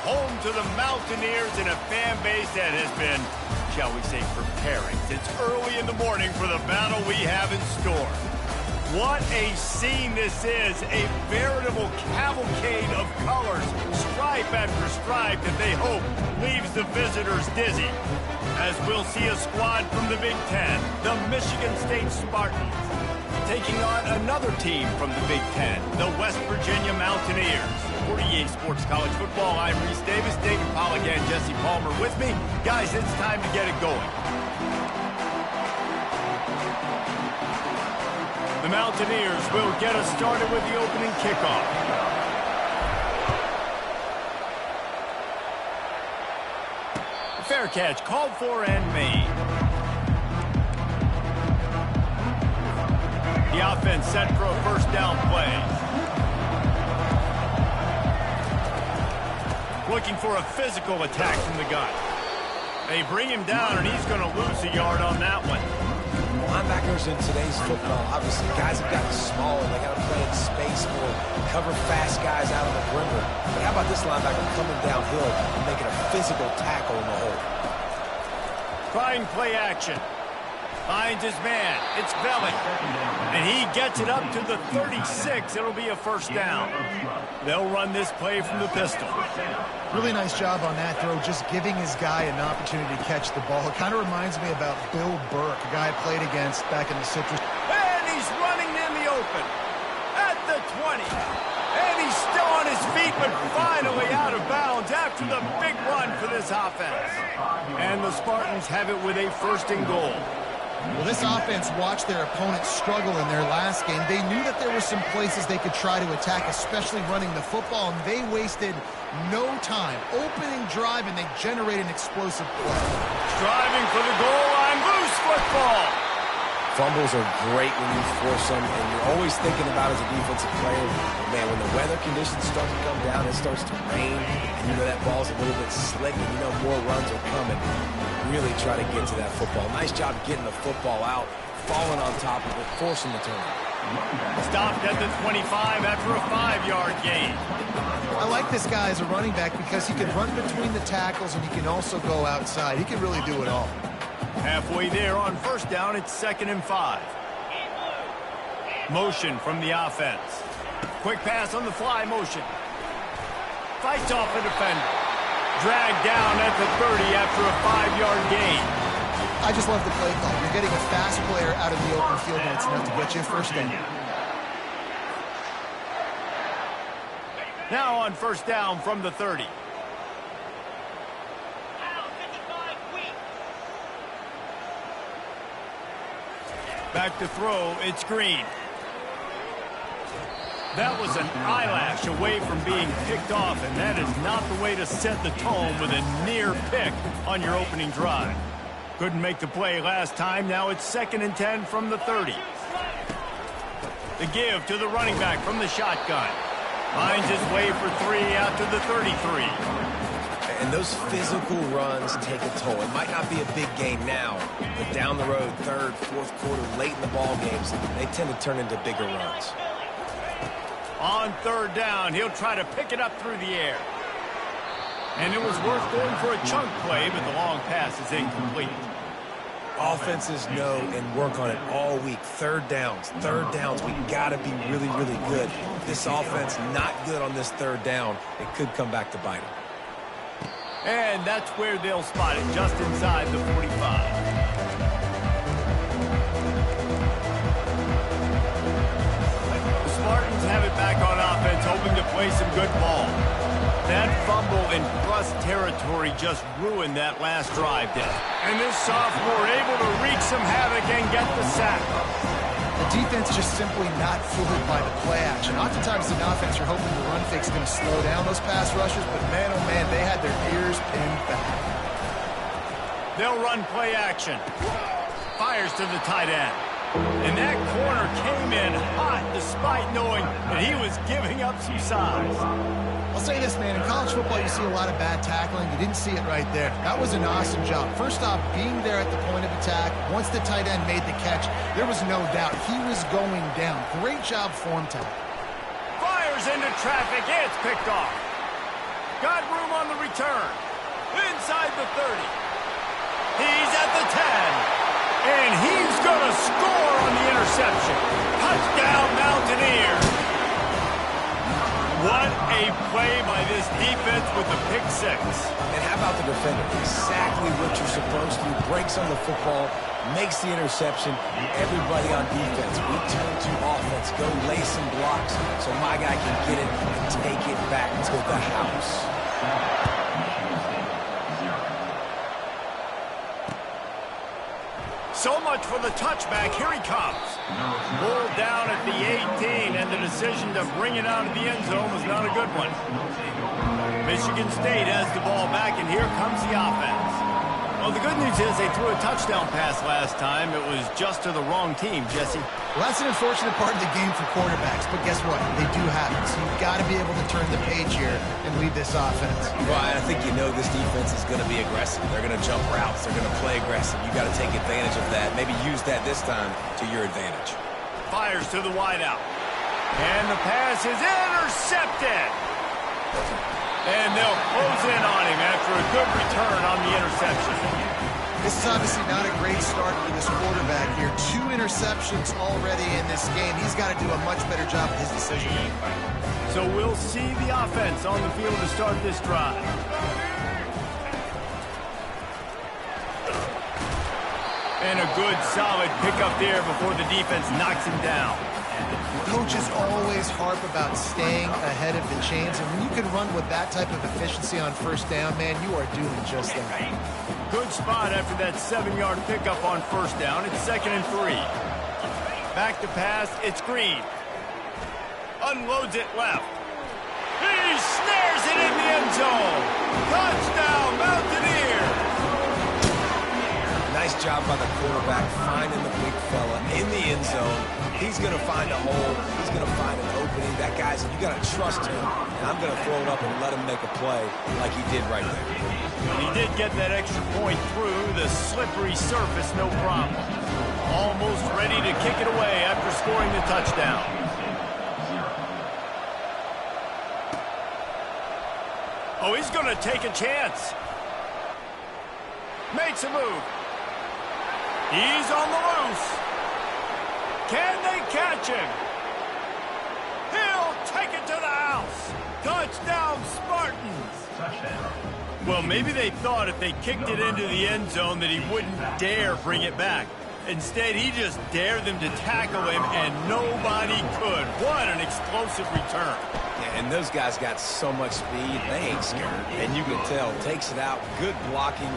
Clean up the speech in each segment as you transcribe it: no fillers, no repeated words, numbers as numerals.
home to the Mountaineers and a fan base that has been, shall we say, preparing since early in the morning for the battle we have in store. What a scene this is, a veritable cavalcade of colors, stripe after stripe that they hope leaves the visitors dizzy. As we'll see a squad from the Big Ten, the Michigan State Spartans, taking on another team from the Big Ten, the West Virginia Mountaineers. For EA Sports College Football, I'm Reese Davis, David Pollack and Jesse Palmer with me. Guys, it's time to get it going. The Mountaineers will get us started with the opening kickoff. Fair catch called for and made. The offense set for a first down play. Looking for a physical attack from the gun. They bring him down, and he's going to lose a yard on that one. Linebackers in today's football, obviously, guys have gotten smaller. They got to play in space more, cover fast guys out of the perimeter. But how about this linebacker coming downhill and making a physical tackle in the hole? Trying play action. Finds his man. It's Velling. And he gets it up to the 36. It'll be a first down. They'll run this play from the pistol. Really nice job on that throw, just giving his guy an opportunity to catch the ball. It kind of reminds me about Bill Burke, a guy I played against back in the Citrus. And he's running in the open at the 20. And he's still on his feet, but finally out of bounds after the big run for this offense. And the Spartans have it with a first and goal. Well, this offense watched their opponents struggle in their last game. They knew that there were some places they could try to attack, especially running the football, and they wasted no time. Opening drive, and they generate an explosive play. Striving for the goal line, loose football. Fumbles are great when you force them, and you're always thinking about as a defensive player, man, when the weather conditions start to come down, it starts to rain, and you know that ball's a little bit slick, and you know more runs are coming. Really try to get to that football. Nice job getting the football out, falling on top of it, forcing the turn. Stopped at the 25 after a 5-yard gain. I like this guy as a running back because he can run between the tackles and he can also go outside. He can really do it all. Halfway there on first down, it's 2nd and 5. Motion from the offense. Quick pass on the fly motion. Fights off the defender. Dragged down at the 30 after a 5-yard gain. I just love the play call. You're getting a fast player out of the open field, and it's enough to get you a first down. Now on first down from the 30. Back to throw, it's Green. That was an eyelash away from being picked off, and that is not the way to set the tone with a near pick on your opening drive. Couldn't make the play last time. Now it's 2nd and 10 from the 30. The give to the running back from the shotgun. Finds his way for 3 out to the 33. And those physical runs take a toll. It might not be a big game now, but down the road, 3rd, 4th quarter, late in the ball games, they tend to turn into bigger runs. On 3rd down, he'll try to pick it up through the air. And it was worth going for a chunk play, but the long pass is incomplete. Offenses know and work on it all week. 3rd downs. We got to be really, really good. This offense not good on this 3rd down. It could come back to bite them. And that's where they'll spot it, just inside the 45. Spartans have it back on offense, hoping to play some good ball. That fumble in plus territory just ruined that last drive, Dave. And this sophomore able to wreak some havoc and get the sack. The defense just simply not fooled by the play action. Oftentimes in offense, you're hoping the run fake's going to slow down those pass rushers, but man, oh man, they had their ears pinned back. They'll run play action. Fires to the tight end. And that corner came in hot despite knowing that he was giving up some size. I'll say this, man, in college football you see a lot of bad tackling. You didn't see it right there. That was an awesome job. First off, being there at the point of attack. Once the tight end made the catch, there was no doubt he was going down. Great job form tackle. Fires into traffic. It's picked off. Got room on the return. Inside the 30. He's at the 10. And he's going to score on the interception. Touchdown, Mountaineers. What a play by this defense with the pick six. And how about the defender? Exactly what you're supposed to. Breaks on the football, makes the interception. Everybody on defense, we turn to offense. Go lay some blocks so my guy can get it and take it back to the house. So much for the touchback. Here he comes. Pulled down at the 18, and the decision to bring it out of the end zone was not a good one. Michigan State has the ball back, and here comes the offense. Well, the good news is they threw a touchdown pass last time. It was just to the wrong team, Jesse. Well, that's an unfortunate part of the game for quarterbacks, but guess what? They do have it, so you've got to be able to turn the page here and lead this offense. Well, I think you know this defense is going to be aggressive. They're going to jump routes. They're going to play aggressive. You got to take advantage of that. Maybe use that this time to your advantage. Fires to the wideout. And the pass is intercepted. And they'll close in on him after a good return on the interception. This is obviously not a great start for this quarterback here. 2 interceptions already in this game. He's got to do a much better job of his decision making. So we'll see the offense on the field to start this drive. And a good, solid pickup there before the defense knocks him down. Coaches always harp about staying ahead of the chains, and when you can run with that type of efficiency on first down, man, you are doing just that. Good spot after that 7-yard pickup on first down. It's 2nd and 3. Back to pass. It's Green. Unloads it left. He snares it in the end zone. Touchdown, Mountaineers. Nice job by the quarterback finding the big fella in the end zone. He's going to find a hole. He's going to find an opening. That guy's, you got to trust him. And I'm going to throw it up and let him make a play like he did right there. He did get that extra point through the slippery surface, no problem. Almost ready to kick it away after scoring the touchdown. Oh, he's going to take a chance. Makes a move. He's on the loose. Can they catch him? He'll take it to the house. Touchdown, Spartans. Touchdown. Well, maybe they thought if they kicked it into the end zone that he wouldn't dare bring it back. Instead, he just dared them to tackle him, and nobody could. What an explosive return. Yeah, and those guys got so much speed, they ain't scared. And you can tell, takes it out, good blocking,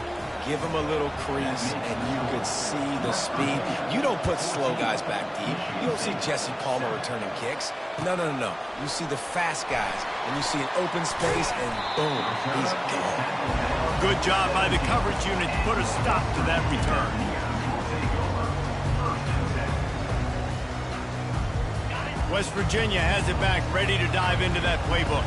give him a little crease, and you could see the speed. You don't put slow guys back deep. You don't see Jesse Palmer returning kicks. No. You see the fast guys, and you see an open space, and boom, he's gone. Good job by the coverage unit to put a stop to that return. West Virginia has it back, ready to dive into that playbook.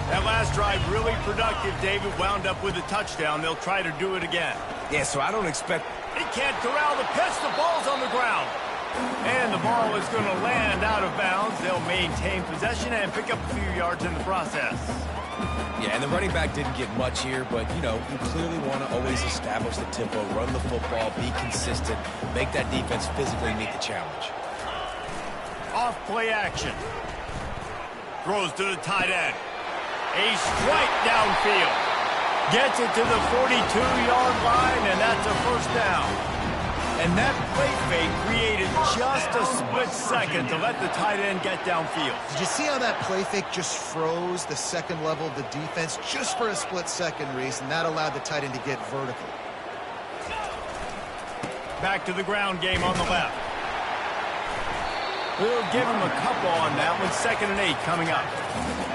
That last drive really productive. David wound up with a touchdown. They'll try to do it again. Yeah, so I don't expect... He can't corral the pitch. The ball's on the ground. And the ball is going to land out of bounds. They'll maintain possession and pick up a few yards in the process. Yeah, and the running back didn't get much here, but, you know, you clearly want to always establish the tempo, run the football, be consistent, make that defense physically meet the challenge. Off play action. Throws to the tight end. A strike downfield. Gets it to the 42-yard line, and that's a first down. And that play fake created just a split second to let the tight end get downfield. Did you see how that play fake just froze the second level of the defense just for a split second, Reese, and that allowed the tight end to get vertical. Back to the ground game on the left. We'll give him a couple on that one. 2nd and 8 coming up.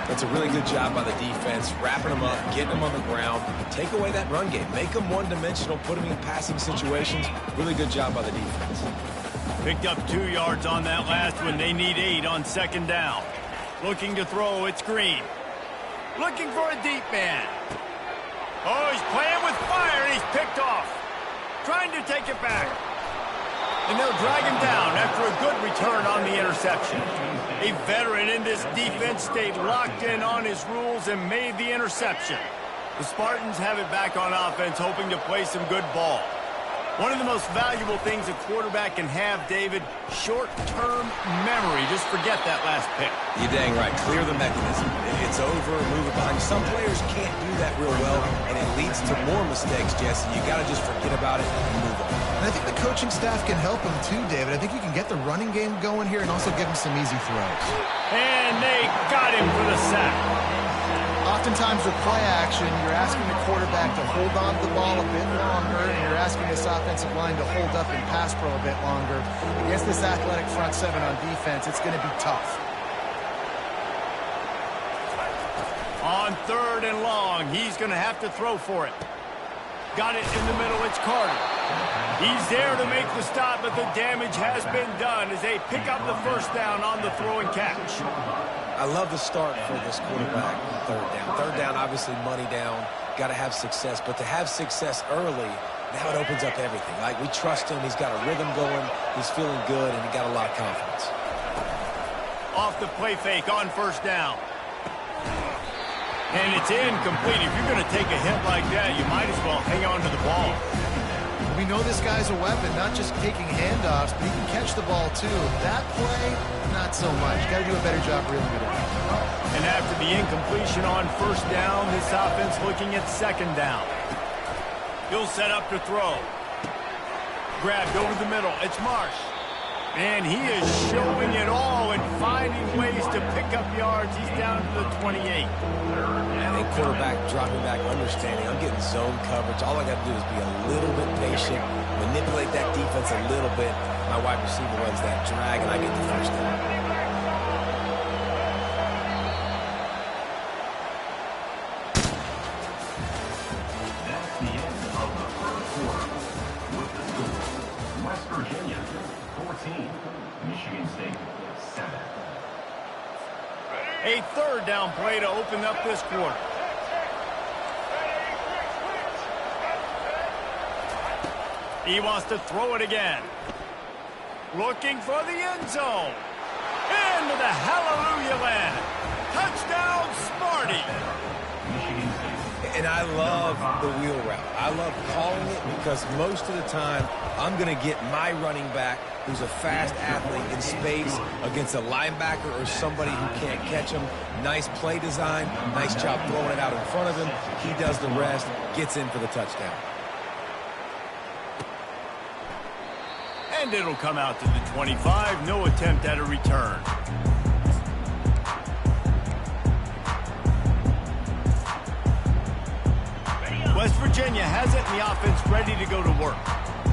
That's a really good job by the defense, wrapping them up, getting them on the ground. Take away that run game. Make them one-dimensional, put them in passing situations. Really good job by the defense. Picked up 2 yards on that last one. They need 8 on 2nd down. Looking to throw, it's Green. Looking for a deep man. Oh, he's playing with fire, and he's picked off. Trying to take it back. And they'll drag him down after a good return on the interception. A veteran in this defense stayed locked in on his rules and made the interception. The Spartans have it back on offense, hoping to play some good ball. One of the most valuable things a quarterback can have, David, short-term memory. Just forget that last pick. You're dang right. Clear the mechanism. It's over, move it behind. Some players can't do that real well, and it leads to more mistakes, Jesse. You got to just forget about it and move on. And I think the coaching staff can help him too, David. I think you can get the running game going here and also give him some easy throws. And they got him for the sack. Oftentimes with play action, you're asking the quarterback to hold on to the ball a bit longer, and you're asking this offensive line to hold up and pass pro a bit longer. Against this athletic front seven on defense, it's going to be tough. On 3rd and long, he's going to have to throw for it. Got it in the middle, it's Carter. He's there to make the stop, but the damage has been done as they pick up the first down on the throw and catch. I love the start for this quarterback on 3rd down. 3rd down, obviously money down, got to have success. But to have success early, now it opens up everything. Like, we trust him, he's got a rhythm going, he's feeling good, and he got a lot of confidence. Off the play fake on 1st down. And it's incomplete. If you're going to take a hit like that, you might as well hang on to the ball. We know this guy's a weapon, not just taking handoffs, but he can catch the ball too. That play, not so much. Got to do a better job reeling it in. And after the incompletion on 1st down, this offense looking at 2nd down. He'll set up to throw. Grabbed over the middle. It's Marsh. And he is showing it all and finding ways to pick up yards. He's down to the 28. And quarterback dropping back, understanding I'm getting zone coverage. All I got to do is be a little bit patient, manipulate that defense a little bit. My wide receiver runs that drag, and I get the first down. Michigan State 7. A 3rd down play to open up this quarter. He wants to throw it again. Looking for the end zone. Into the hallelujah land. Touchdown, Sparty. And I love the wheel route. I love calling it because most of the time I'm going to get my running back who's a fast athlete in space against a linebacker or somebody who can't catch him. Nice play design, nice job throwing it out in front of him. He does the rest, gets in for the touchdown. And it'll come out to the 25. No attempt at a return. West Virginia has it, and the offense ready to go to work.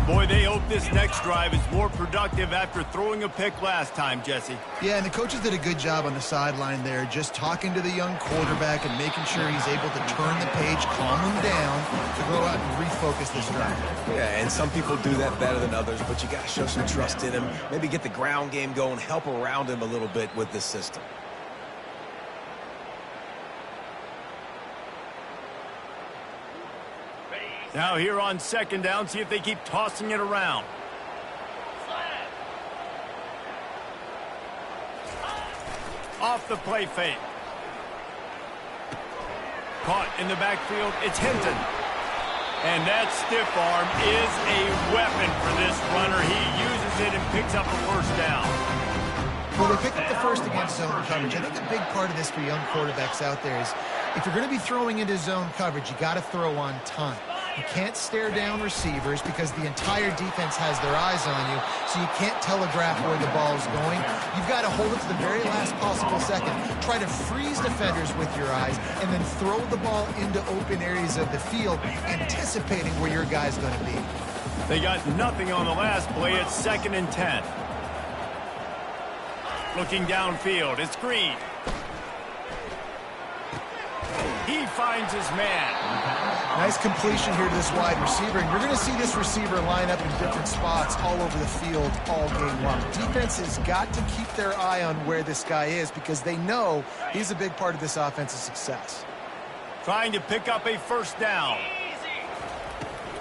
Boy, they hope this next drive is more productive after throwing a pick last time, Jesse. Yeah, and the coaches did a good job on the sideline there, just talking to the young quarterback and making sure he's able to turn the page, calm him down, to go out and refocus this drive. Yeah, and some people do that better than others, but you got to show some trust in him. Maybe get the ground game going, help around him a little bit with this system. Now here on 2nd down, see if they keep tossing it around. Off the play fake. Caught in the backfield, it's Hinton. And that stiff arm is a weapon for this runner. He uses it and picks up a 1st down. Well, they picked up the first against zone coverage. I think a big part of this for young quarterbacks out there is if you're going to be throwing into zone coverage, you got to throw on time. You can't stare down receivers because the entire defense has their eyes on you, so you can't telegraph where the ball is going. You've got to hold it to the very last possible second. Try to freeze defenders with your eyes, and then throw the ball into open areas of the field, anticipating where your guy's going to be. They got nothing on the last play. It's 2nd and 10. Looking downfield, it's Green. He finds his man. Nice completion here to this wide receiver, and you're going to see this receiver line up in different spots all over the field all game long. Defense has got to keep their eye on where this guy is because they know he's a big part of this offense's success. Trying to pick up a 1st down.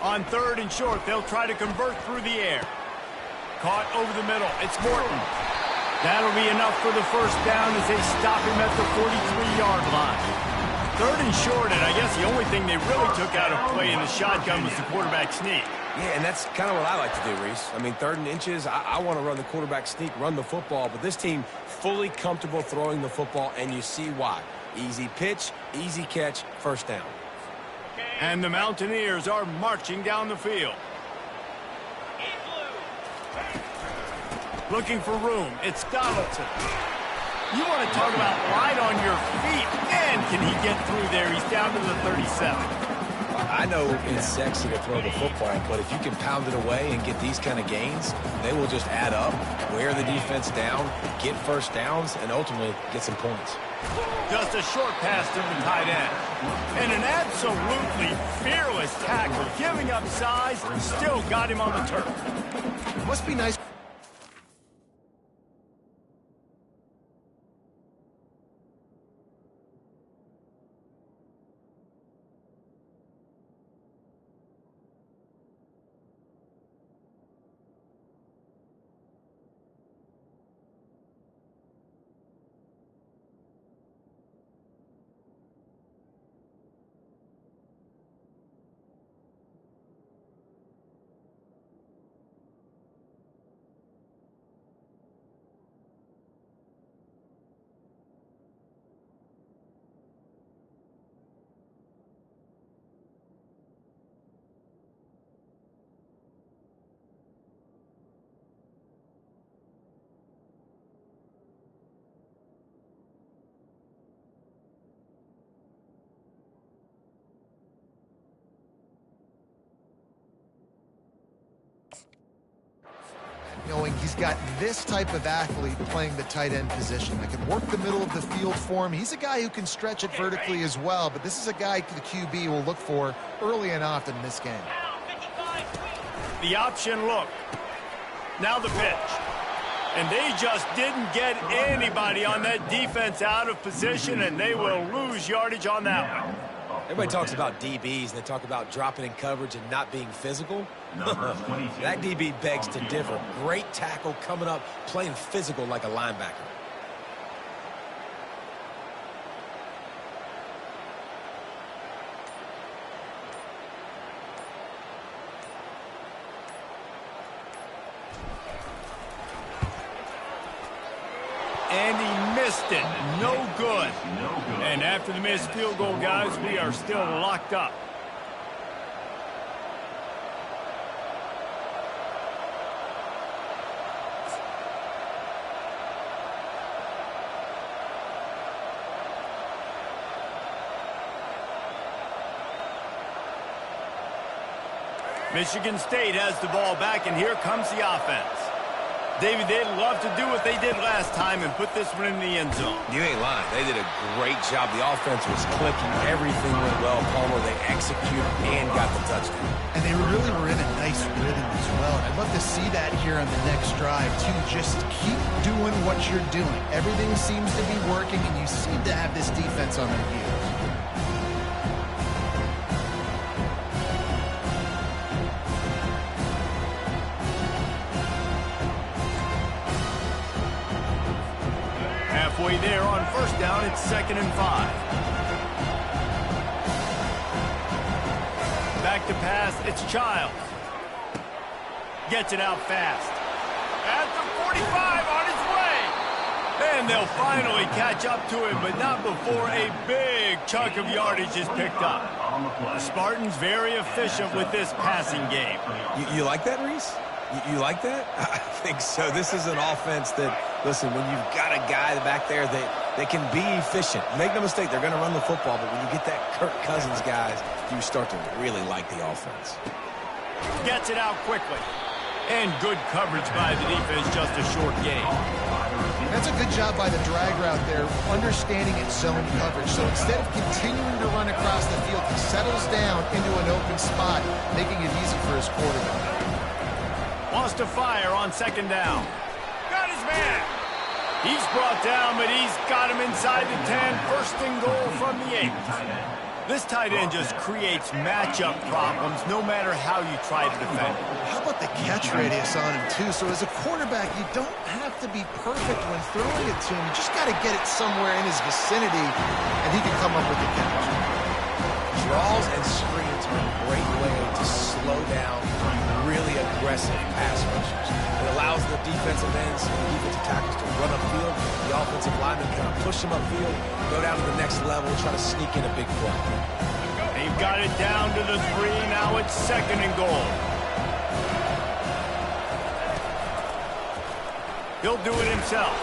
On 3rd and short, they'll try to convert through the air. Caught over the middle, it's Morton. That'll be enough for the 1st down as they stop him at the 43-yard line. Third and short, and I guess the only thing they really took out of play in the shotgun was the quarterback sneak. Yeah, and that's kind of what I like to do, Reese. I mean, 3rd and inches, I want to run the quarterback sneak, run the football, but this team fully comfortable throwing the football, and you see why. Easy pitch, easy catch, first down. And the Mountaineers are marching down the field. Looking for room, it's Donaldson. You want to talk about light on your feet, and can he get through there? He's down to the 37. I know it's sexy to throw the football, but if you can pound it away and get these kind of gains, they will just add up, wear the defense down, get first downs, and ultimately get some points. Just a short pass to the tight end. And an absolutely fearless tackle, giving up size, still got him on the turf. Must be nice. Knowing he's got this type of athlete playing the tight end position that can work the middle of the field for him. He's a guy who can stretch it vertically as well, but this is a guy the QB will look for early and often in this game. The option look. Now the pitch. And they just didn't get anybody on that defense out of position, and they will lose yardage on that one. Everybody talks about DBs, and they talk about dropping in coverage and not being physical. That DB begs to differ. Great tackle coming up, playing physical like a linebacker. And he missed it. No good. And after the missed field goal, guys, we are still locked up. Michigan State has the ball back, and here comes the offense. David, they'd love to do what they did last time and put this one in the end zone. You ain't lying. They did a great job. The offense was clicking. Everything went well. Palmer, they executed and got the touchdown. And they really were in a nice rhythm as well. I'd love to see that here on the next drive, too. Just keep doing what you're doing. Everything seems to be working, and you seem to have this defense on their heels. Halfway there on first down, it's 2nd and 5. Back to pass, it's Childs. Gets it out fast. At the 45, on his way. And they'll finally catch up to him, but not before a big chunk of yardage is picked up. The Spartans very efficient with this passing game. You like that, Reese? You like that? I think so. This is an offense that, listen, when you've got a guy back there that can be efficient, make no mistake, they're going to run the football, but when you get that Kirk Cousins guys, you start to really like the offense. Gets it out quickly. And good coverage by the defense, just a short gain. That's a good job by the drag route there, understanding its zone coverage. So instead of continuing to run across the field, he settles down into an open spot, making it easy for his quarterback. Wants to fire on 2nd down. Got his man. He's brought down, but he's got him inside the 10. 1st and goal from the 8. This tight end just creates matchup problems no matter how you try to defend. How about the catch radius on him, too? So as a quarterback, you don't have to be perfect when throwing it to him. You just got to get it somewhere in his vicinity, and he can come up with the catch. Draws and screens are a great way to slow down really aggressive pass rushers. It allows the defensive ends and the defensive tackles to run upfield. The offensive linemen kind of push them upfield, go down to the next level, try to sneak in a big play. They've got it down to the 3. Now it's 2nd and goal. He'll do it himself.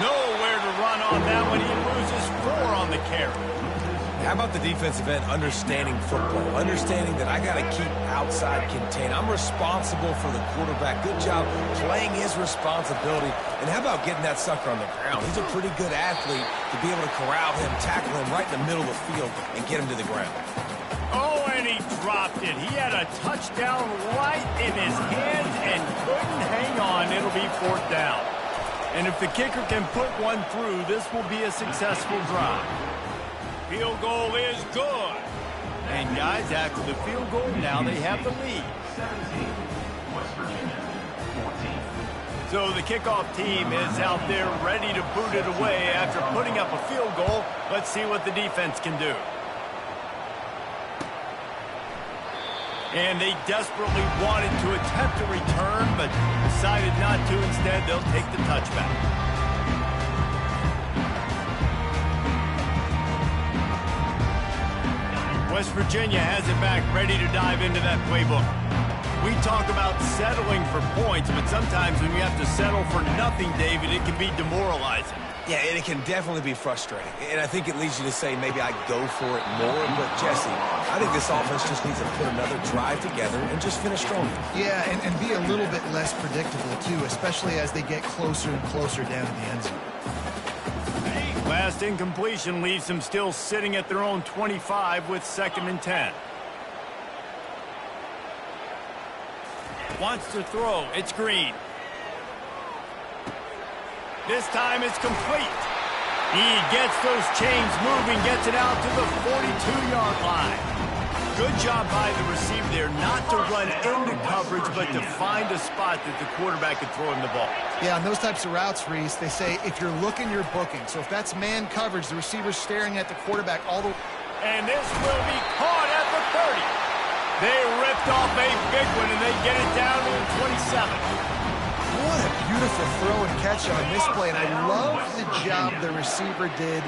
Nowhere to run on that one. He loses 4 on the carry. How about the defensive end understanding football, understanding that I got to keep outside contained. I'm responsible for the quarterback. Good job playing his responsibility. And how about getting that sucker on the ground? He's a pretty good athlete to be able to corral him, tackle him right in the middle of the field, and get him to the ground. Oh, and he dropped it. He had a touchdown right in his hands and couldn't hang on. It'll be 4th down. And if the kicker can put one through, this will be a successful drive. Field goal is good. And guys, after the field goal, now they have the lead. 17, West Virginia, 14. So the kickoff team is out there ready to boot it away after putting up a field goal. Let's see what the defense can do. And they desperately wanted to attempt a return, but decided not to. Instead, they'll take the touchback. West Virginia has it back, ready to dive into that playbook. We talk about settling for points, but sometimes when you have to settle for nothing, David, it can be demoralizing. Yeah, and it can definitely be frustrating. And I think it leads you to say maybe I go for it more. But, Jesse, I think this offense just needs to put another drive together and just finish strong. Yeah, and be a little bit less predictable, too, especially as they get closer and closer down to the end zone. Last incompletion leaves them still sitting at their own 25 with 2nd and 10. Wants to throw. It's Green. This time it's complete. He gets those chains moving, gets it out to the 42-yard line. Good job by the receiver there, not to run into coverage, but to find a spot that the quarterback could throw him the ball. Yeah, on those types of routes, Reese, they say if you're looking, you're booking. So if that's man coverage, the receiver's staring at the quarterback all the way. And this will be caught at the 30. They ripped off a big one, and they get it down to the 27. What a beautiful throw and catch on this play. And I love the job the receiver did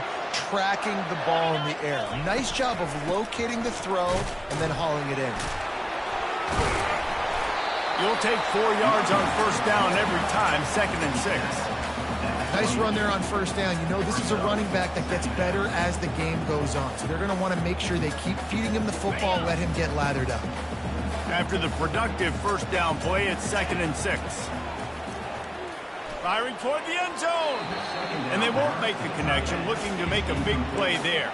tracking the ball in the air. Nice job of locating the throw and then hauling it in. You'll take 4 yards on 1st down every time, 2nd and 6. Nice run there on 1st down. You know, this is a running back that gets better as the game goes on. So they're going to want to make sure they keep feeding him the football and let him get lathered up. After the productive 1st down play, it's 2nd and 6. Firing toward the end zone. And they won't make the connection, looking to make a big play there.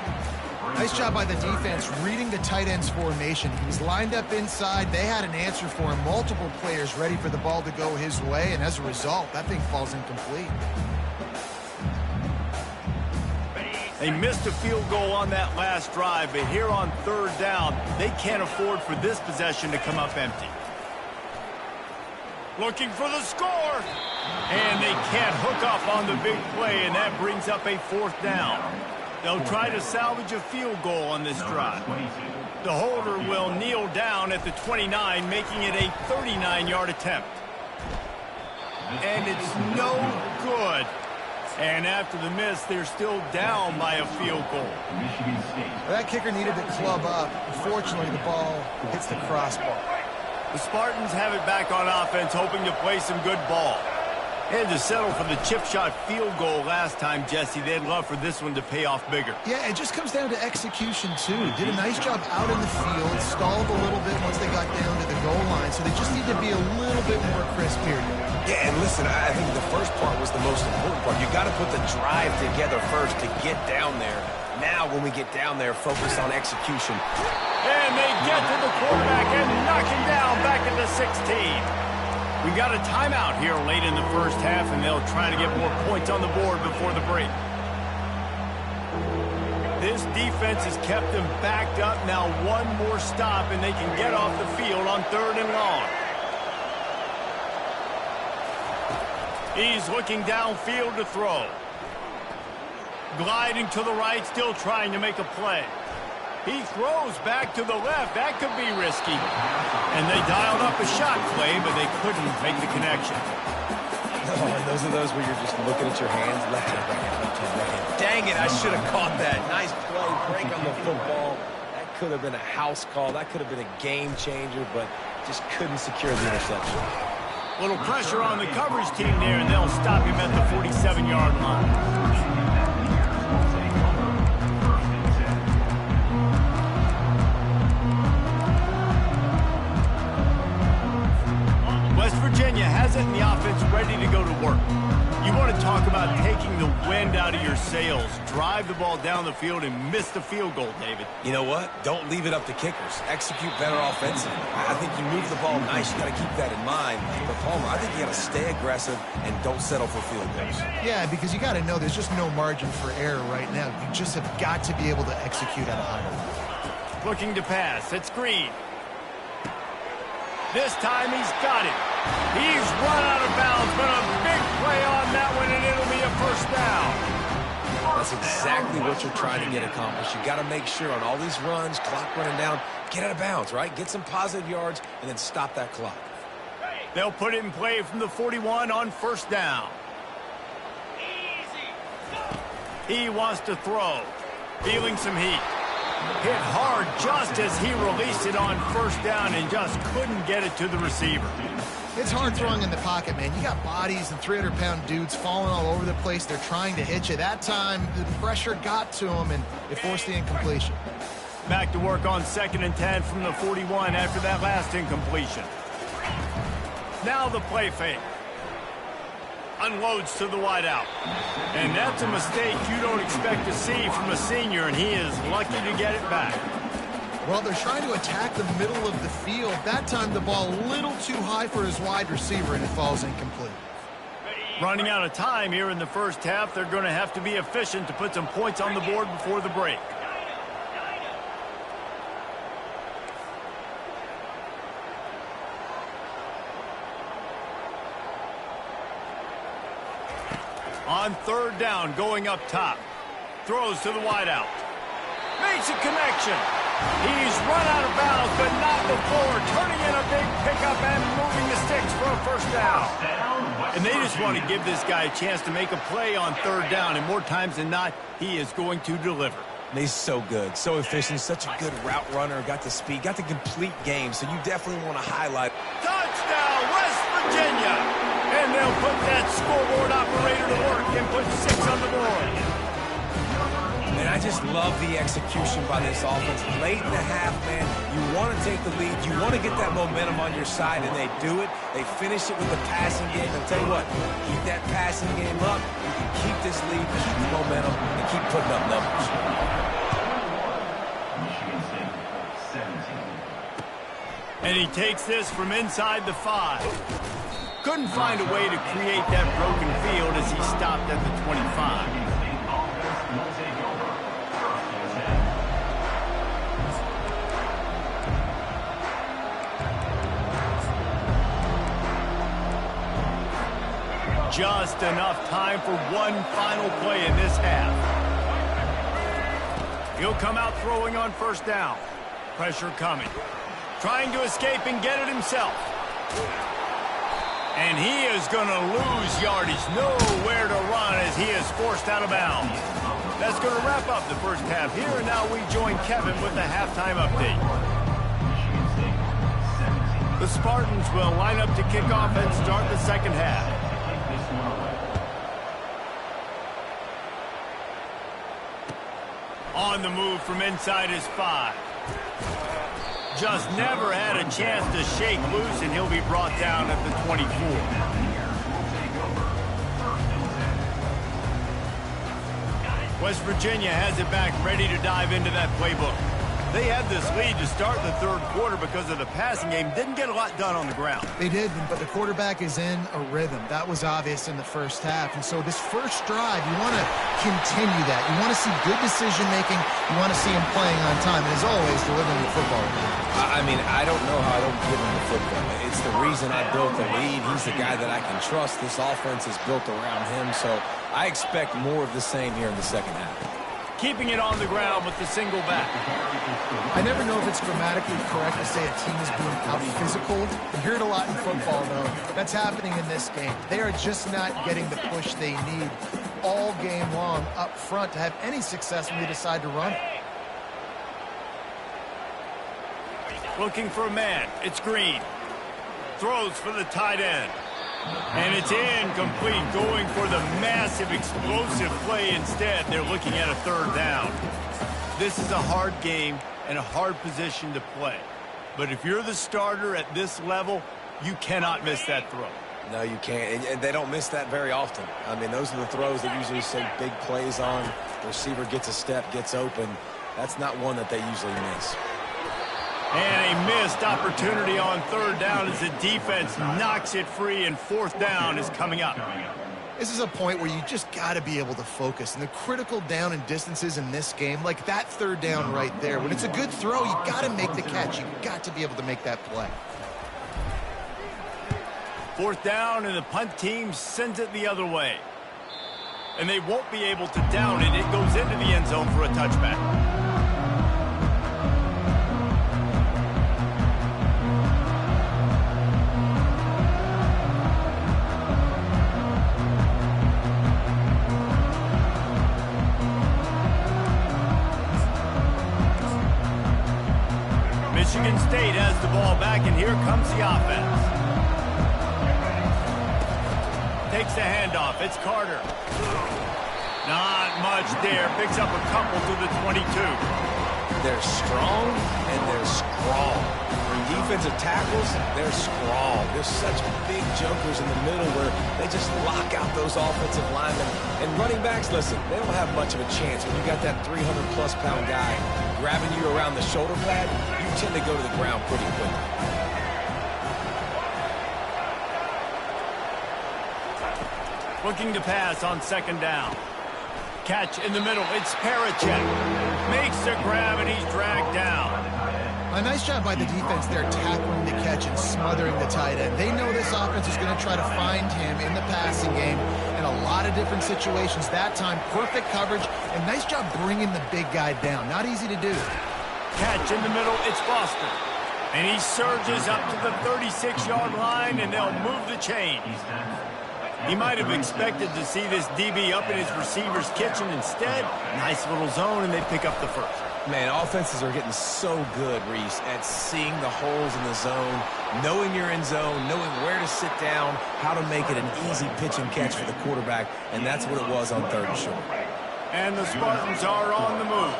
Nice job by the defense reading the tight end's formation. He was lined up inside. They had an answer for him. Multiple players ready for the ball to go his way. And as a result, that thing falls incomplete. They missed a field goal on that last drive, but here on 3rd down, they can't afford for this possession to come up empty. Looking for the score. And they can't hook up on the big play, and that brings up a 4th down. They'll try to salvage a field goal on this drive. The holder will kneel down at the 29, making it a 39-yard attempt. And it's no good. And after the miss, they're still down by a field goal. That kicker needed to club up. Unfortunately, the ball hits the crossbar. The Spartans have it back on offense, hoping to play some good ball. They had to settle for the chip shot field goal last time, Jesse. They'd love for this one to pay off bigger. Yeah, it just comes down to execution, too. Did a nice job out in the field, stalled a little bit once they got down to the goal line, so they just need to be a little bit more crisp here. Yeah, and listen, I think the first part was the most important part. You got to put the drive together first to get down there. Now, when we get down there, focus on execution. And they get to the quarterback and knock him down back at the 16. We got a timeout here late in the 1st half, and they'll try to get more points on the board before the break. This This defense has kept them backed up. Now one more stop, and they can get off the field on 3rd and long. He's looking downfield to throw. Gliding to the right, still trying to make a play. He throws back to the left. That could be risky. And they dialed up a shot play, but they couldn't make the connection. Oh, and those are those where you're just looking at your hands, left hand, right hand, left hand, right hand. Dang it, I should have caught that. Nice play, break on the football. That could have been a house call. That could have been a game changer, but just couldn't secure the interception. Little pressure on the coverage team there, and they'll stop him at the 47-yard line. West Virginia has it, and the offense ready to go to work. You want to talk about taking the wind out of your sails. Drive the ball down the field and miss the field goal, David. You know what? Don't leave it up to kickers. Execute better offensively. I think you move the ball nice. You got to keep that in mind. But, Palmer, I think you got to stay aggressive and don't settle for field goals. Yeah, because you got to know there's just no margin for error right now. You just have got to be able to execute at a high level. Looking to pass. It's Green. This time he's got it. He's run out of bounds, but a big play on that one, and it'll be a first down. That's exactly what you're trying to get accomplished. You got to make sure on all these runs, clock running down, get out of bounds, right? Get some positive yards, and then stop that clock. They'll put it in play from the 41 on first down. He wants to throw. Feeling some heat. Hit hard just as he released it on first down and just couldn't get it to the receiver. It's hard throwing in the pocket, man. You got bodies and 300-pound dudes falling all over the place. They're trying to hit you. That time, the pressure got to him, and it forced the incompletion. Back to work on 2nd and 10 from the 41 after that last incompletion. Now the play fake. Unloads to the wideout. And that's a mistake you don't expect to see from a senior, and he is lucky to get it back. Well, they're trying to attack the middle of the field. That time the ball a little too high for his wide receiver, and it falls incomplete. Running out of time here in the first half, they're going to have to be efficient to put some points on the board before the break. On 3rd down, going up top. Throws to the wideout. Makes a connection. He's run out of bounds, but not before. Turning in a big pickup and moving the sticks for a first down. And they just want to give this guy a chance to make a play on 3rd down. And more times than not, he is going to deliver. He's so good, so efficient, such a good route runner, got the speed, got the complete game. So you definitely want to highlight. Touchdown, West Virginia! And they'll put that scoreboard operator to work and put 6 on the board. Man, I just love the execution by this offense. Late in the half, man, you want to take the lead. You want to get that momentum on your side, and they do it. They finish it with the passing game. And tell you what, keep that passing game up. You can keep this lead, keep the momentum, and keep putting up numbers. Michigan State, 17. And he takes this from inside the 5. Couldn't find a way to create that broken field as he stopped at the 25. Just enough time for one final play in this half. He'll come out throwing on first down. Pressure coming. Trying to escape and get it himself. And he is going to lose yardage. Nowhere to run as he is forced out of bounds. That's going to wrap up the first half here. And now we join Kevin with the halftime update. The Spartans will line up to kick off and start the second half. On the move from inside his 5. Just never had a chance to shake loose, and he'll be brought down at the 24. West Virginia has it back, ready to dive into that playbook. They had this lead to start the third quarter because of the passing game. Didn't get a lot done on the ground. They did, but the quarterback is in a rhythm. That was obvious in the first half. And so this first drive, you want to continue that. You want to see good decision-making. You want to see him playing on time. And as always, delivering the football. I mean, I don't know how I don't give him the football. It's the reason I built the lead. He's the guy that I can trust. This offense is built around him. So I expect more of the same here in the second half. Keeping it on the ground with the single back. I never know if it's grammatically correct to say a team is being out-physical. You hear it a lot in football, though. That's happening in this game. They are just not getting the push they need all game long up front to have any success when they decide to run. Looking for a man. It's Green. Throws for the tight end. And it's incomplete, going for the massive explosive play instead. They're looking at a third down. This is a hard game and a hard position to play. But if you're the starter at this level, you cannot miss that throw. No, you can't. And they don't miss that very often. I mean, those are the throws that usually say big plays on. The receiver gets a step, gets open. That's not one that they usually miss. And a missed opportunity on third down as the defense knocks it free, and fourth down is coming up. This is a point where you just got to be able to focus. And the critical down and distances in this game, like that third down right there, when it's a good throw, you got to make the catch. You got to be able to make that play. Fourth down, and the punt team sends it the other way. And they won't be able to down it. It goes into the end zone for a touchback. Michigan State has the ball back, and here comes the offense. Takes the handoff. It's Carter. Not much there. Picks up a couple to the 22. They're strong and they're scrawl. For defensive tackles, they're scrawl. There's such big jokers in the middle where they just lock out those offensive linemen. And running backs, listen, they don't have much of a chance. When you got that 300-plus pound guy grabbing you around the shoulder pad, you tend to go to the ground pretty quickly. Looking to pass on second down. Catch in the middle. It's Parachek. Makes the grab, and he's dragged down. A nice job by the defense there tackling the catch and smothering the tight end. They know this offense is going to try to find him in the passing game in a lot of different situations. That time, perfect coverage, and nice job bringing the big guy down. Not easy to do. Catch in the middle. It's Foster. And he surges up to the 36-yard line, and they'll move the chains. He might have expected to see this DB up in his receiver's kitchen. Instead, nice little zone, and they pick up the first. Man, offenses are getting so good, Reese, at seeing the holes in the zone, knowing you're in zone, knowing where to sit down, how to make it an easy pitch and catch for the quarterback, and that's what it was on third and short. And the Spartans are on the move.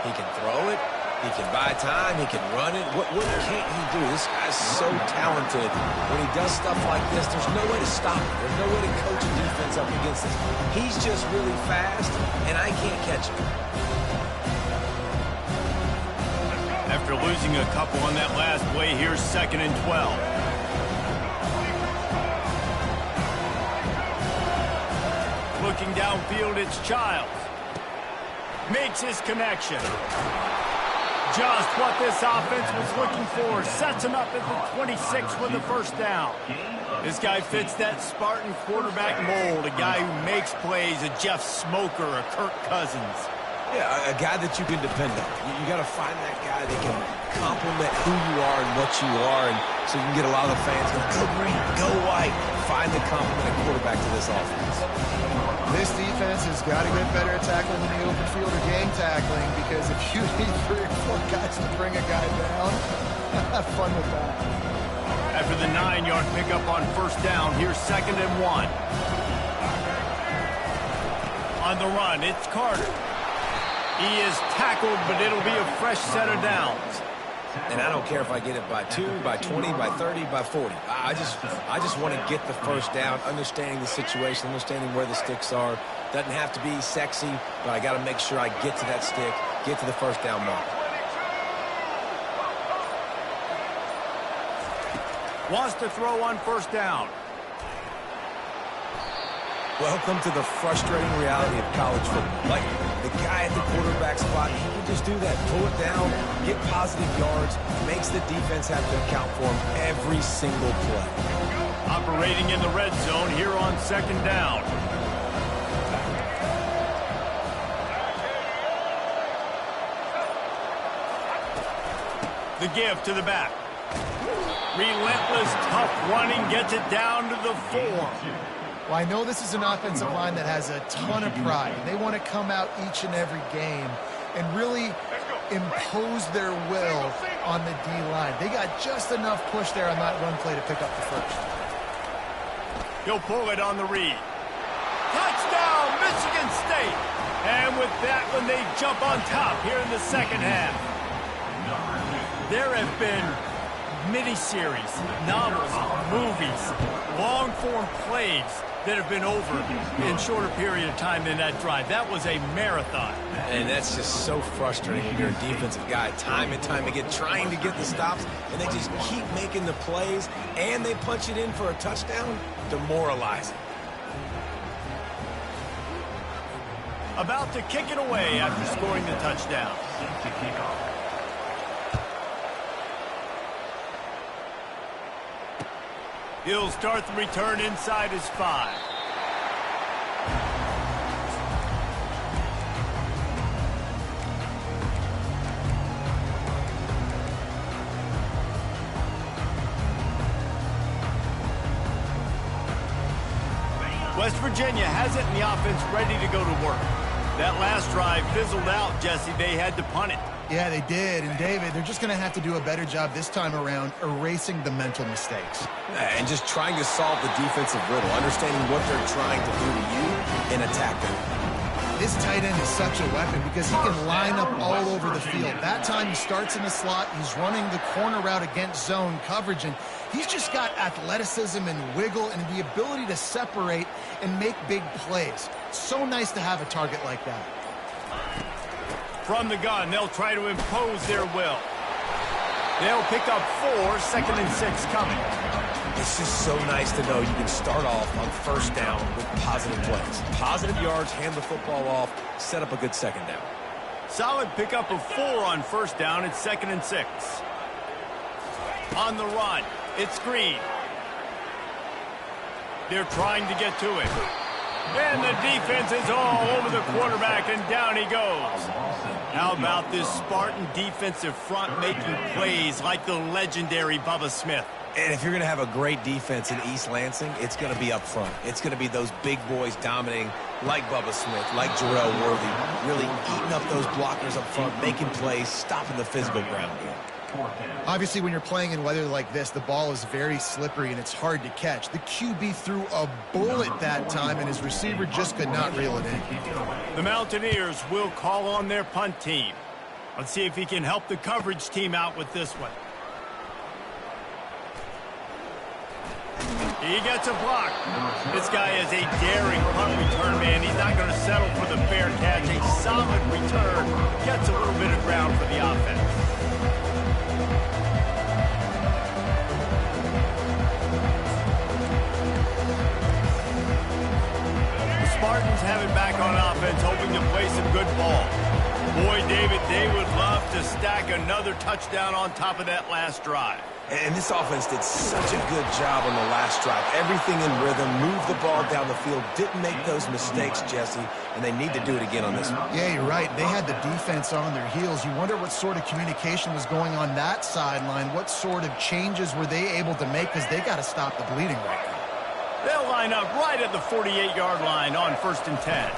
He can throw it. He can buy time. He can run it. What can't he do? This guy's so talented. When he does stuff like this, there's no way to stop him. There's no way to coach a defense up against this. He's just really fast, and I can't catch him. After losing a couple on that last play, here's 2nd and 12. Looking downfield, it's Childs. Makes his connection. Just what this offense was looking for. Sets him up at the 26 with the first down. This guy fits that Spartan quarterback mold. A guy who makes plays, a Jeff Smoker, a Kirk Cousins. Yeah, a guy that you can depend on. You got to find that guy that can complement who you are and what you are, and so you can get a lot of the fans going, go green, go white. Find the complementing quarterback to this offense. This defense has got to get better at tackling in the open field or game tackling, because if you need 3 or 4 guys to bring a guy down, have fun with that. After the 9-yard pickup on first down, here's 2nd and 1. On the run, it's Carter. He is tackled, but it'll be a fresh set of downs. And I don't care if I get it by 2, by 20, by 30, by 40. I just want to get the first down, understanding the situation, understanding where the sticks are. Doesn't have to be sexy, but I got to make sure I get to that stick, get to the first down mark. Wants to throw on first down. Welcome to the frustrating reality of college football. Like, the guy at the quarterback spot, he can just do that. Pull it down, get positive yards, makes the defense have to account for him every single play. Operating in the red zone here on second down. The give to the back. Relentless, tough running, gets it down to the 4. Well, I know this is an offensive line that has a ton of pride. They want to come out each and every game and really impose their will on the D-line. They got just enough push there on that run play to pick up the first. He'll pull it on the read. Touchdown, Michigan State! And with that one, they jump on top here in the second half. There have been miniseries, novels, movies, long-form plays that have been over in shorter period of time than that drive. That was a marathon. And that's just so frustrating when you're a defensive guy, time and time again, trying to get the stops, and they just keep making the plays, and they punch it in for a touchdown. Demoralizing. About to kick it away after scoring the touchdown. He'll start the return inside his 5. West Virginia has it in the offense ready to go to work. That last drive fizzled out, Jesse. They had to punt it. Yeah, they did. And, David, they're just going to have to do a better job this time around erasing the mental mistakes. And just trying to solve the defensive riddle, understanding what they're trying to do to you and attack them. This tight end is such a weapon because he can line up all over the field. That time he starts in the slot, he's running the corner route against zone coverage, and he's just got athleticism and wiggle and the ability to separate and make big plays. So nice to have a target like that. From the gun, they'll try to impose their will. They'll pick up 4, second and 6 coming. It's just so nice to know you can start off on first down with positive plays. Positive yards, hand the football off, set up a good second down. Solid pickup of 4 on first down. It's second and 6. On the run, it's Green. They're trying to get to it. And the defense is all over the quarterback, and down he goes. How about this Spartan defensive front making plays like the legendary Bubba Smith? And if you're going to have a great defense in East Lansing, it's going to be up front. It's going to be those big boys dominating like Bubba Smith, like Jarrell Worthy, really eating up those blockers up front, making plays, stopping the physical ground game. Obviously, when you're playing in weather like this, the ball is very slippery and it's hard to catch. The QB threw a bullet that time, and his receiver just could not reel it in. The Mountaineers will call on their punt team. Let's see if he can help the coverage team out with this one. He gets a block. This guy is a daring punt return man. He's not going to settle for the fair catch. A solid return. Gets a little bit of ground for the offense. The Spartans have it back on offense, hoping to play some good ball. Boy, David, they would love to stack another touchdown on top of that last drive. And this offense did such a good job on the last drive. Everything in rhythm, moved the ball down the field, didn't make those mistakes, Jesse, and they need to do it again on this one. Yeah, you're right. They had the defense on their heels. You wonder what sort of communication was going on that sideline. What sort of changes were they able to make, because they got to stop the bleeding right now. They'll line up right at the 48-yard line on 1st and 10.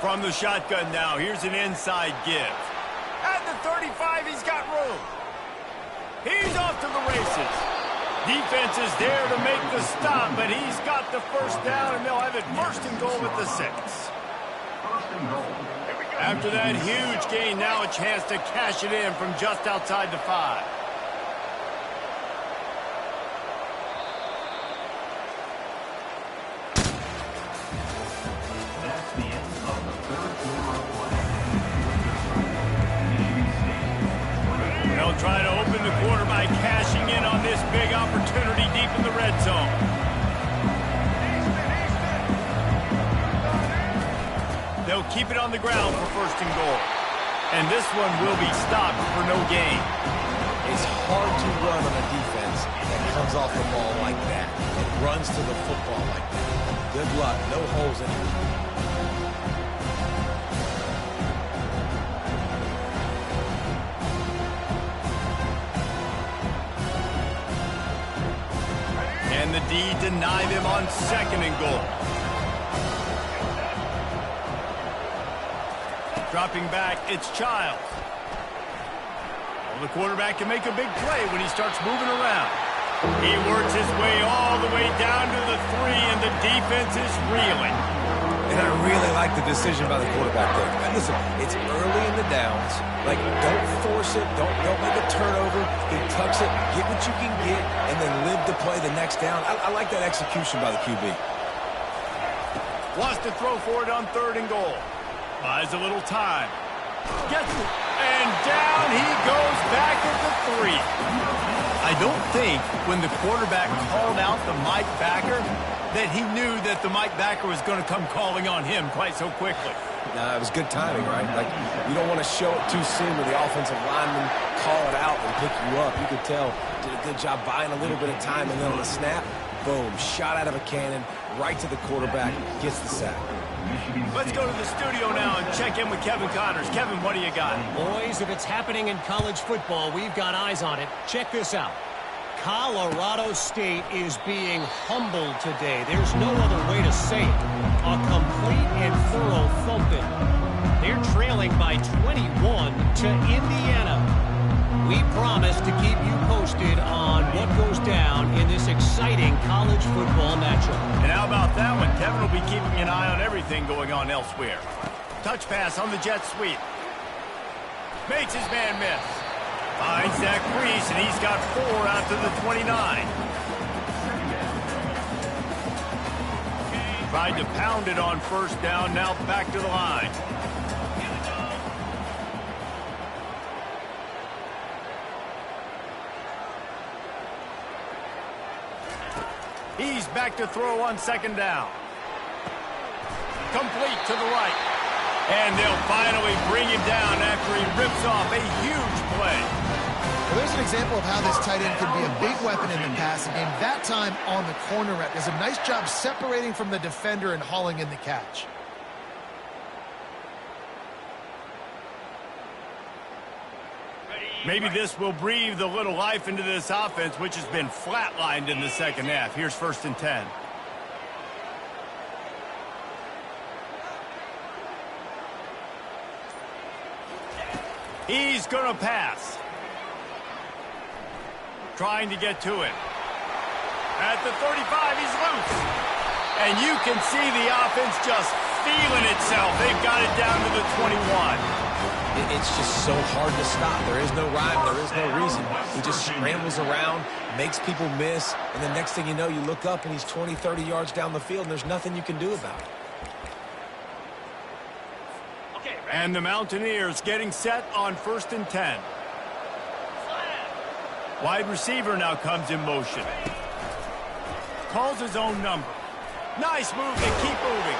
From the shotgun now, here's an inside give. At the 35, he's got room. He's off to the races. Defense is there to make the stop, but he's got the first down, and they'll have it 1st and goal at the 6. After that huge gain, now a chance to cash it in from just outside the 5. That's the end of the third quarter of play. They'll try to open the quarter by cashing in on this big opportunity deep in the red zone. They'll keep it on the ground for first and goal. And this one will be stopped for no gain. It's hard to run on a defense that comes off the ball like that and runs to the football like that. Good luck. No holes in it. And the D deny them on second and goal. Dropping back, it's Childs. Well, the quarterback can make a big play when he starts moving around. He works his way all the way down to the 3, and the defense is reeling. And I really like the decision by the quarterback there. And listen, it's early in the downs. Like, don't force it. Don't make a turnover. He tucks it, get what you can get, and then live to play the next down. I like that execution by the QB. Wants to throw for it on third and goal. Buys a little time. Gets it. And down he goes back at the 3. I don't think when the quarterback called out the Mike backer that he knew that the Mike backer was going to come calling on him quite so quickly. Nah, it was good timing, right? Like, you don't want to show it too soon when the offensive lineman call it out and pick you up. You could tell did a good job buying a little bit of time, and then on the snap, boom, shot out of a cannon, right to the quarterback, gets the sack. Let's go to the studio now and check in with Kevin Connors. Kevin, what do you got? Boys, if it's happening in college football, we've got eyes on it. Check this out. Colorado State is being humbled today. There's no other way to say it. A complete and thorough thumping. They're trailing by 21 to Indiana. We promise to keep you posted on what goes down in this exciting college football matchup. And how about that one? Kevin will be keeping an eye on everything going on elsewhere. Touch pass on the jet sweep. Makes his man miss. Finds that crease, and he's got 4 out to the 29. Tried to pound it on first down, now back to the line. He's back to throw on second down. Complete to the right. And they'll finally bring him down after he rips off a huge play. Well, there's an example of how this tight end can be a big weapon in the passing game. That time on the corner route does a nice job separating from the defender and hauling in the catch. Maybe this will breathe a little life into this offense, which has been flatlined in the second half. Here's first and 10. He's going to pass. Trying to get to it. At the 35, he's loose. And you can see the offense just feeling itself. They've got it down to the 21. It's just so hard to stop. There is no rhyme. There is no reason. He just scrambles around, makes people miss, and the next thing you know, you look up and he's 20, 30 yards down the field, and there's nothing you can do about it. And the Mountaineers getting set on first and 10. Wide receiver now comes in motion. Calls his own number. Nice move. They keep moving.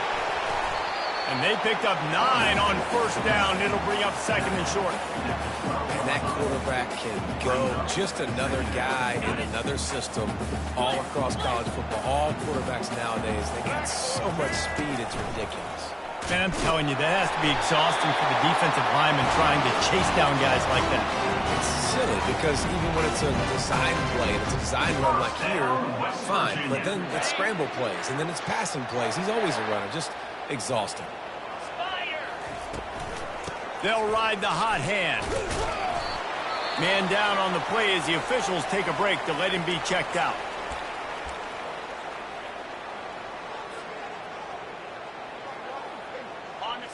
And they picked up 9 on first down. It'll bring up second and short. And that quarterback can go. Just another guy in another system all across college football. All quarterbacks nowadays, they got so much speed, it's ridiculous. Man, I'm telling you, that has to be exhausting for the defensive lineman trying to chase down guys like that. It's silly because even when it's a design play, and it's a design run like here, fine. But then it's scramble plays, and then it's passing plays. He's always a runner. Just exhausting. They'll ride the hot hand. Man down on the play as the officials take a break to let him be checked out.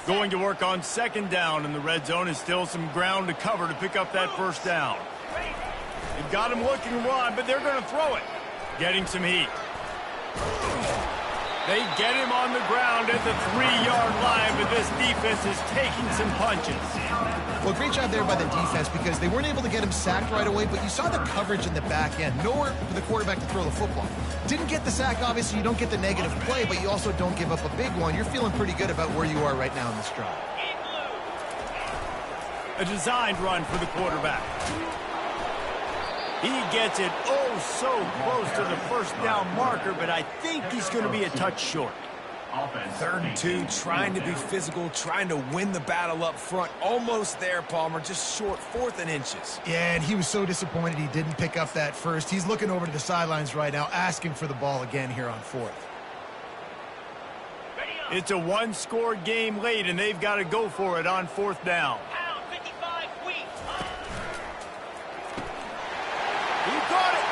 Going to work on second down in the red zone, and still some ground to cover to pick up that first down. They've got him looking to run, but they're going to throw it. Getting some heat. They get him on the ground at the 3-yard line, but this defense is taking some punches. Well, great job there by the defense because they weren't able to get him sacked right away, but you saw the coverage in the back end. Nowhere for the quarterback to throw the football. Didn't get the sack, obviously. You don't get the negative play, but you also don't give up a big one. You're feeling pretty good about where you are right now in this drive. A designed run for the quarterback. He gets it so close to the first down marker, but I think he's going to be a touch short. 3rd and 2, trying to be physical, trying to win the battle up front. Almost there, Palmer, just short, 4th and inches. Yeah, and he was so disappointed he didn't pick up that first. He's looking over to the sidelines right now, asking for the ball again here on 4th. It's a one-score game late, and they've got to go for it on 4th down. He got it,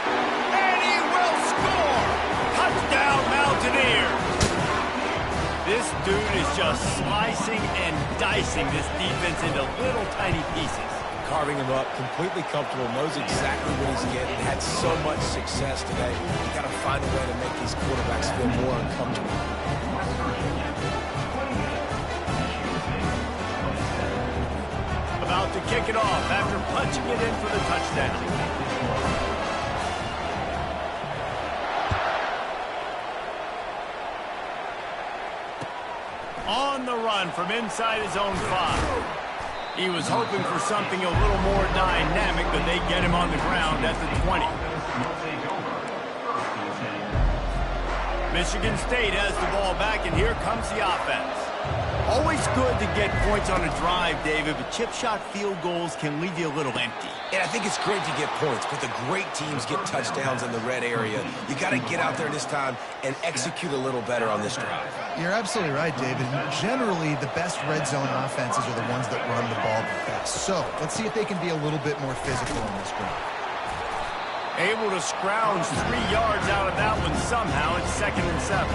and he will score! Touchdown, Mountaineers! This dude is just slicing and dicing this defense into little tiny pieces. Carving him up, completely comfortable, knows exactly what he's getting, had so much success today. You got to find a way to make these quarterbacks feel more uncomfortable. About to kick it off after punching it in for the touchdown. On the run from inside his own 5. He was hoping for something a little more dynamic, but they get him on the ground at the 20. Michigan State has the ball back, and here comes the offense. Always good to get points on a drive, David, but chip shot field goals can leave you a little empty. And I think it's great to get points, but the great teams get touchdowns in the red area. You got to get out there this time and execute a little better on this drive. You're absolutely right, David. Generally, the best red zone offenses are the ones that run the ball the best. So let's see if they can be a little bit more physical in this drive. Able to scrounge 3 yards out of that one somehow. It's 2nd and 7.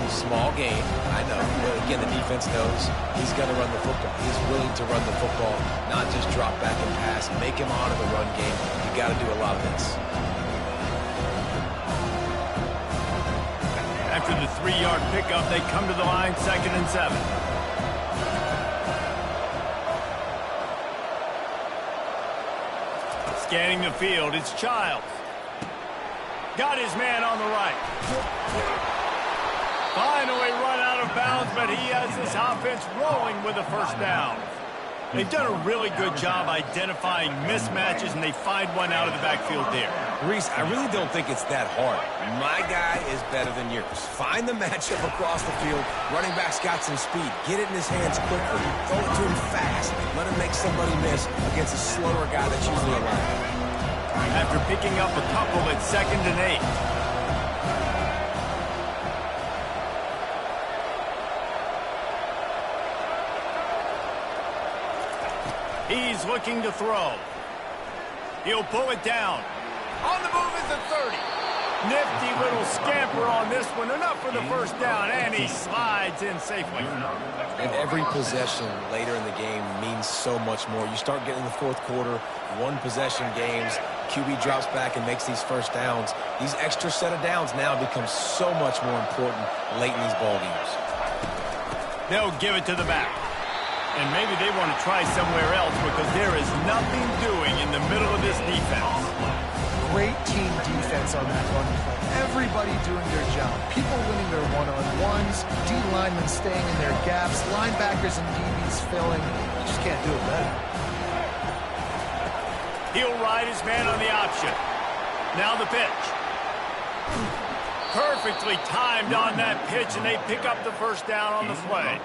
Small game, I know, but again, the defense knows he's going to run the football. He's willing to run the football, not just drop back and pass, make him honor the run game. You got to do a lot of this. After the 3-yard pickup, they come to the line, 2nd and 7. Scanning the field, it's Childs. Got his man on the right. Finally run out of bounds, but he has this offense rolling with a first down. They've done a really good job identifying mismatches, and they find one out of the backfield there. Reese, I really don't think it's that hard. My guy is better than yours. Find the matchup across the field. Running back's got some speed. Get it in his hands quickly. Throw it to him fast. Let him make somebody miss against a slower guy that's usually a linebacker. After picking up a couple, it's 2nd and 8. He's looking to throw. He'll pull it down. On the move is the 30. Nifty little scamper on this one. Enough for the first down, and he slides in safely. And every possession later in the game means so much more. You start getting in the 4th quarter, 1-possession games, QB drops back and makes these first downs. These extra set of downs now become so much more important late in these ball games. They'll give it to the back. And maybe they want to try somewhere else because there is nothing doing in the middle of this defense. Great team defense on that run play. Everybody doing their job. People winning their one-on-ones, D linemen staying in their gaps, linebackers and DBs filling. You just can't do it better. He'll ride his man on the option. Now the pitch. Perfectly timed on that pitch, and they pick up the first down on the play.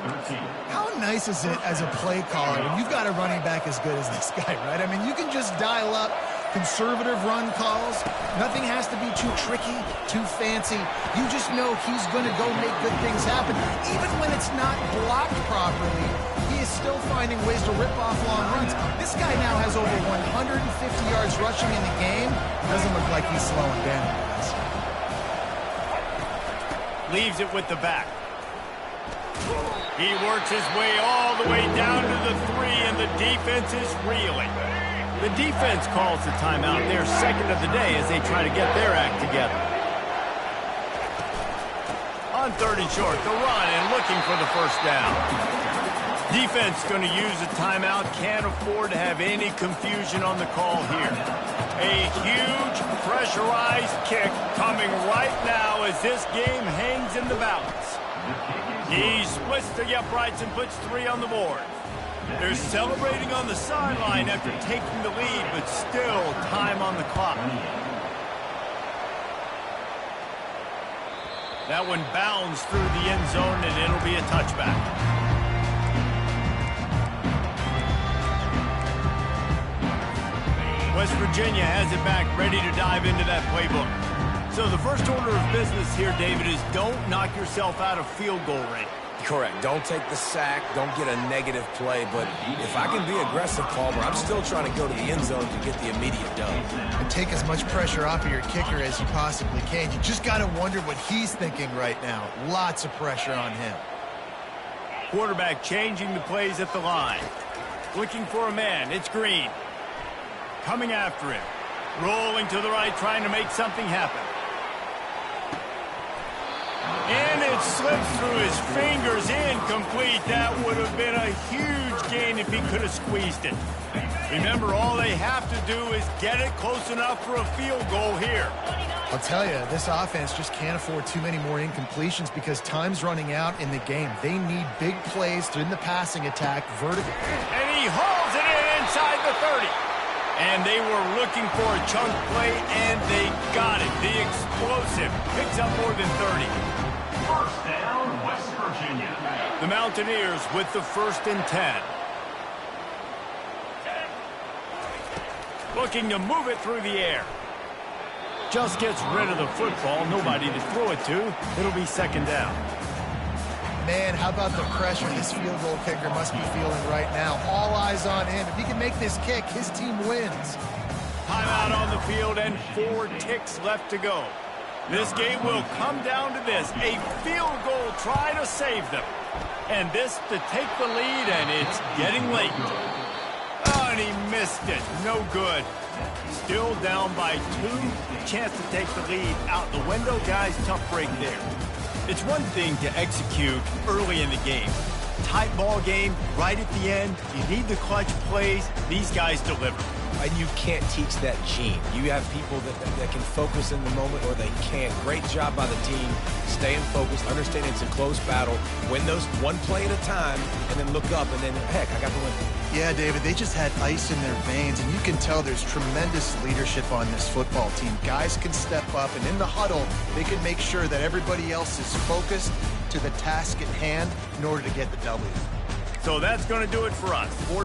How nice is it as a play caller when you've got a running back as good as this guy, right? I mean, you can just dial up conservative run calls. Nothing has to be too tricky, too fancy. You just know he's going to go make good things happen. Even when it's not blocked properly, he is still finding ways to rip off long runs. This guy now has over 150 yards rushing in the game. Doesn't look like he's slowing down, guys. Leaves it with the back. He works his way all the way down to the 3, and the defense is reeling. The defense calls the timeout. Their 2nd of the day as they try to get their act together. On 3rd and short, the run and looking for the first down. Defense going to use a timeout. Can't afford to have any confusion on the call here. A huge pressurized kick coming right now as this game hangs in the balance. He splits the uprights and puts 3 on the board. They're celebrating on the sideline after taking the lead, but still time on the clock. That one bounds through the end zone, and it'll be a touchback. West Virginia has it back, ready to dive into that playbook. So the first order of business here, David, is don't knock yourself out of field goal range. Correct. Don't take the sack. Don't get a negative play. But if I can be aggressive, Palmer, I'm still trying to go to the end zone to get the immediate dub. And take as much pressure off of your kicker as you possibly can. You just got to wonder what he's thinking right now. Lots of pressure on him. Quarterback changing the plays at the line. Looking for a man. It's Green. Coming after him. Rolling to the right, trying to make something happen. And it slips through his fingers, incomplete. That would have been a huge gain if he could have squeezed it. Remember, all they have to do is get it close enough for a field goal here. I'll tell you, this offense just can't afford too many more incompletions because time's running out in the game. They need big plays in the passing attack, vertical. And he hauls it in inside the 30. And they were looking for a chunk play, and they got it. The explosive picks up more than 30. First down, West Virginia. The Mountaineers with the 1st and 10. Looking to move it through the air. Just gets rid of the football. Nobody to throw it to. It'll be 2nd down. Man, how about the pressure this field goal kicker must be feeling right now? All eyes on him. If he can make this kick, his team wins. Timeout on the field and 4 ticks left to go. This game will come down to this. A field goal try to save them. And this to take the lead, and it's getting late. Oh, and he missed it. No good. Still down by 2. Chance to take the lead out the window. Guys, tough break there. It's one thing to execute early in the game. Tight ball game, right at the end. You need the clutch plays. These guys deliver. And you can't teach that gene. You have people that can focus in the moment or they can't. Great job by the team. Staying focused, understanding it's a close battle. Win those one play at a time, and then look up, and then, heck, I got the win. Yeah, David, they just had ice in their veins, and you can tell there's tremendous leadership on this football team. Guys can step up, and in the huddle, they can make sure that everybody else is focused to the task at hand in order to get the W. So that's going to do it for us.